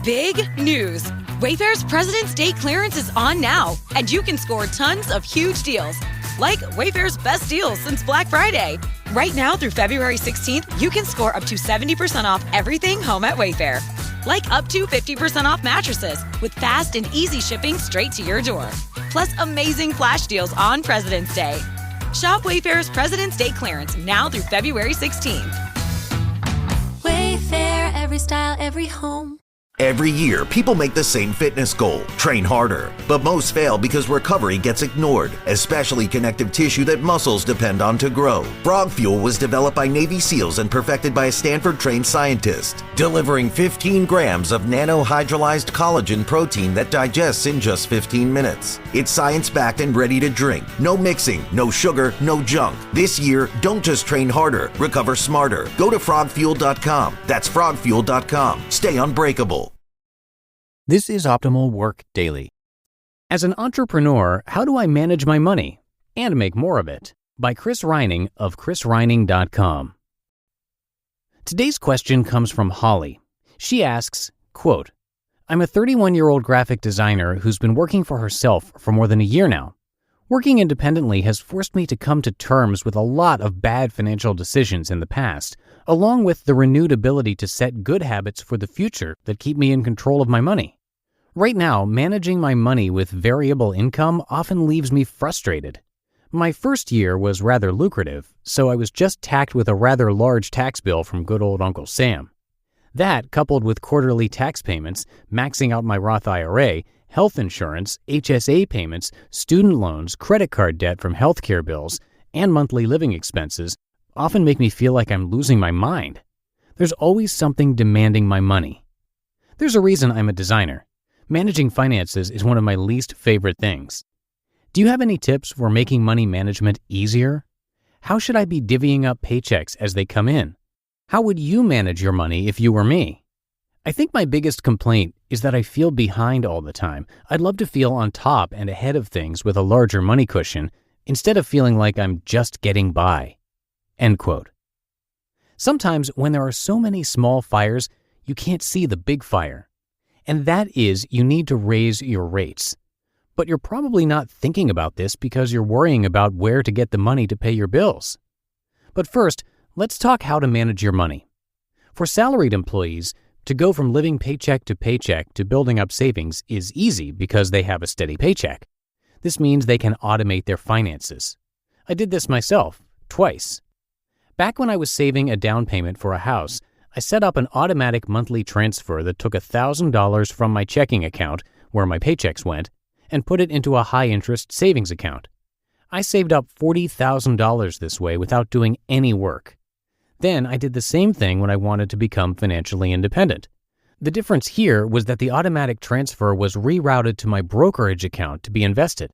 Big news! Wayfair's President's Day clearance is on now, and you can score tons of huge deals. Like Wayfair's best deals since Black Friday. Right now through February 16th, you can score up to 70% off everything home at Wayfair. Like up to 50% off mattresses with fast and easy shipping straight to your door. Plus amazing flash deals on President's Day. Shop Wayfair's President's Day clearance now through February 16th. Wayfair, every style, every home. Every year, people make the same fitness goal, train harder. But most fail because recovery gets ignored, especially connective tissue that muscles depend on to grow. Frog Fuel was developed by Navy SEALs and perfected by a Stanford-trained scientist, delivering 15 grams of nanohydrolyzed collagen protein that digests in just 15 minutes. It's science-backed and ready to drink. No mixing, no sugar, no junk. This year, don't just train harder, recover smarter. Go to frogfuel.com. That's frogfuel.com. Stay unbreakable. This is Optimal Work Daily. As an entrepreneur, how do I manage my money and make more of it? By Chris Reining of chrisreining.com. Today's question comes from Holly. She asks, quote, I'm a 31-year-old graphic designer who's been working for herself for more than a year now. Working independently has forced me to come to terms with a lot of bad financial decisions in the past, along with the renewed ability to set good habits for the future that keep me in control of my money. Right now, managing my money with variable income often leaves me frustrated. My first year was rather lucrative, so I was just tacked with a rather large tax bill from good old Uncle Sam. That, coupled with quarterly tax payments, maxing out my Roth IRA, health insurance, HSA payments, student loans, credit card debt from healthcare bills, and monthly living expenses, often make me feel like I'm losing my mind. There's always something demanding my money. There's a reason I'm a designer. Managing finances is one of my least favorite things. Do you have any tips for making money management easier? How should I be divvying up paychecks as they come in? How would you manage your money if you were me? I think my biggest complaint is that I feel behind all the time. I'd love to feel on top and ahead of things with a larger money cushion, instead of feeling like I'm just getting by. End quote. Sometimes when there are so many small fires, you can't see the big fire. And that is, you need to raise your rates. But you're probably not thinking about this because you're worrying about where to get the money to pay your bills. But first, let's talk how to manage your money. For salaried employees, to go from living paycheck to building up savings is easy because they have a steady paycheck. This means they can automate their finances. I did this myself, twice. Back when I was saving a down payment for a house, I set up an automatic monthly transfer that took $1,000 from my checking account, where my paychecks went, and put it into a high-interest savings account. I saved up $40,000 this way without doing any work. Then I did the same thing when I wanted to become financially independent. The difference here was that the automatic transfer was rerouted to my brokerage account to be invested.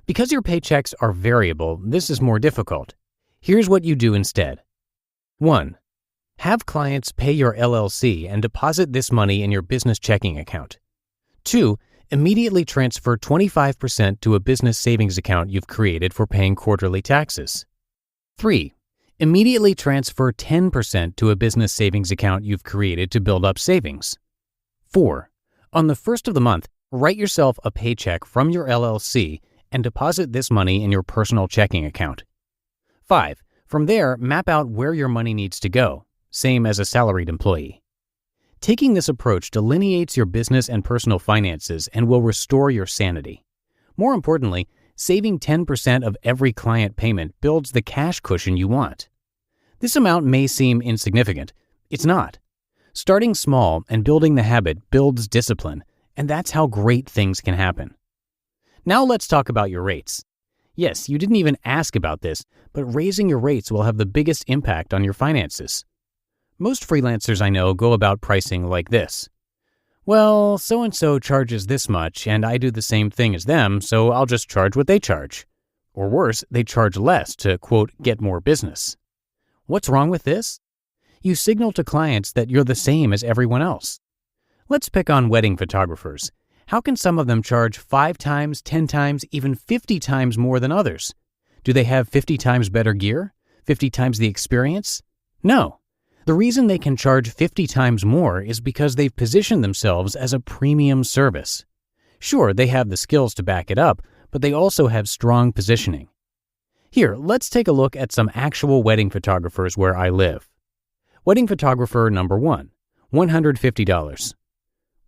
Because your paychecks are variable, this is more difficult. Here's what you do instead. 1. Have clients pay your LLC and deposit this money in your business checking account. 2. Immediately transfer 25% to a business savings account you've created for paying quarterly taxes. 3. Immediately transfer 10% to a business savings account you've created to build up savings. 4. On the first of the month, write yourself a paycheck from your LLC and deposit this money in your personal checking account. 5. From there, map out where your money needs to go, same as a salaried employee. Taking this approach delineates your business and personal finances and will restore your sanity. More importantly, saving 10% of every client payment builds the cash cushion you want. This amount may seem insignificant. It's not. Starting small and building the habit builds discipline, and that's how great things can happen. Now let's talk about your rates. Yes, you didn't even ask about this, but raising your rates will have the biggest impact on your finances. Most freelancers I know go about pricing like this. Well, so-and-so charges this much, and I do the same thing as them, so I'll just charge what they charge. Or worse, they charge less to, quote, get more business. What's wrong with this? You signal to clients that you're the same as everyone else. Let's pick on wedding photographers. How can some of them charge 5 times, 10 times, even 50 times more than others? Do they have 50 times better gear? 50 times the experience? No. The reason they can charge 50 times more is because they've positioned themselves as a premium service. Sure, they have the skills to back it up, but they also have strong positioning. Here, let's take a look at some actual wedding photographers where I live. Wedding photographer number 1, $150.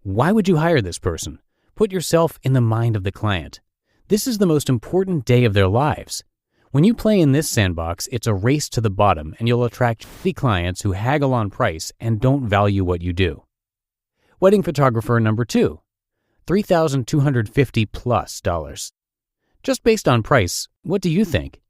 Why would you hire this person? Put yourself in the mind of the client. This is the most important day of their lives. When you play in this sandbox, it's a race to the bottom, and you'll attract 50 clients who haggle on price and don't value what you do. Wedding photographer number 2, $3,250+. Just based on price, what do you think?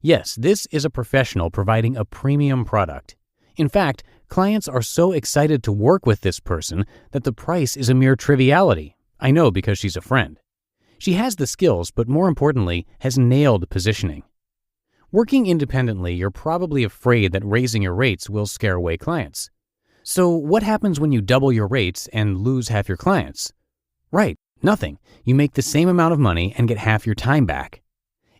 Yes, this is a professional providing a premium product. In fact, clients are so excited to work with this person that the price is a mere triviality. I know because she's a friend. She has the skills, but more importantly, has nailed positioning. Working independently, you're probably afraid that raising your rates will scare away clients. So what happens when you double your rates and lose half your clients? Right, nothing. You make the same amount of money and get half your time back.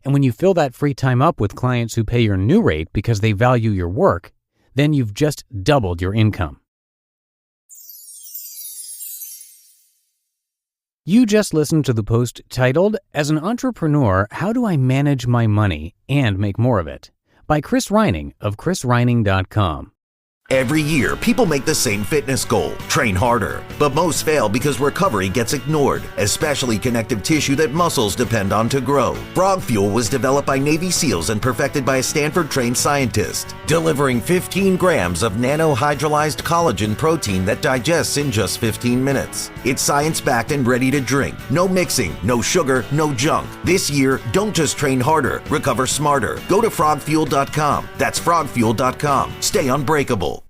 And when you fill that free time up with clients who pay your new rate because they value your work, then you've just doubled your income. You just listened to the post titled, "As an Entrepreneur, How Do I Manage My Money and Make More of It?" by Chris Reining of chrisreining.com. Every year, people make the same fitness goal, train harder. But most fail because recovery gets ignored, especially connective tissue that muscles depend on to grow. Frog Fuel was developed by Navy SEALs and perfected by a Stanford-trained scientist, delivering 15 grams of nanohydrolyzed collagen protein that digests in just 15 minutes. It's science-backed and ready to drink. No mixing, no sugar, no junk. This year, don't just train harder, recover smarter. Go to frogfuel.com. That's frogfuel.com. Stay unbreakable.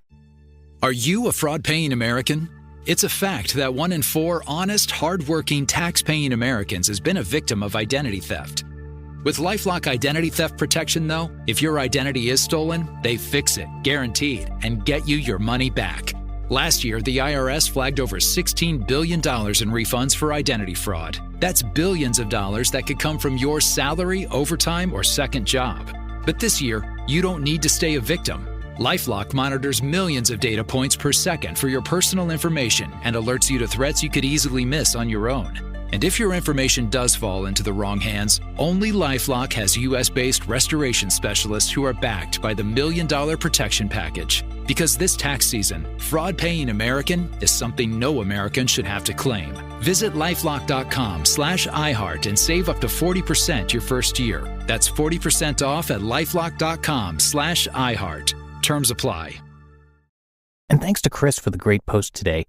Are you a fraud-paying American? It's a fact that 1 in 4 honest, hard-working, tax-paying Americans has been a victim of identity theft. With LifeLock Identity Theft Protection, though, if your identity is stolen, they fix it, guaranteed, and get you your money back. Last year, the IRS flagged over $16 billion in refunds for identity fraud. That's billions of dollars that could come from your salary, overtime, or second job. But this year, you don't need to stay a victim. LifeLock monitors millions of data points per second for your personal information and alerts you to threats you could easily miss on your own. And if your information does fall into the wrong hands, only LifeLock has US-based restoration specialists who are backed by the $1 Million Protection Package. Because this tax season, fraud-paying American is something no American should have to claim. Visit lifelock.com/iHeart and save up to 40% your first year. That's 40% off at lifelock.com/iHeart. Terms apply. And thanks to Chris for the great post today.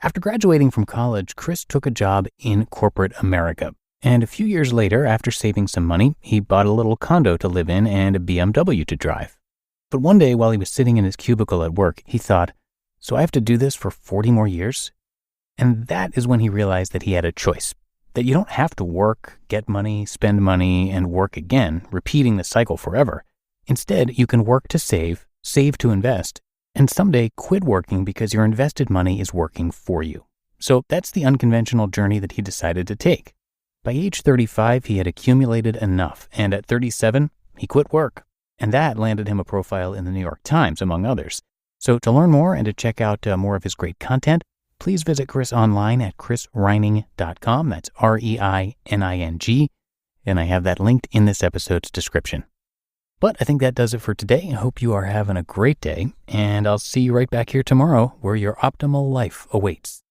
After graduating from college, Chris took a job in corporate America. And a few years later, after saving some money, he bought a little condo to live in and a BMW to drive. But one day while he was sitting in his cubicle at work, he thought, so I have to do this for 40 more years? And that is when he realized that he had a choice, that you don't have to work, get money, spend money, and work again, repeating the cycle forever. Instead, you can work to save to invest, and someday quit working because your invested money is working for you. So that's the unconventional journey that he decided to take. By age 35, he had accumulated enough, and at 37, he quit work. And that landed him a profile in the New York Times, among others. So to learn more and to check out more of his great content, please visit Chris online at chrisreining.com. That's REINING. And I have that linked in this episode's description. But I think that does it for today. I hope you are having a great day, and I'll see you right back here tomorrow where your optimal life awaits.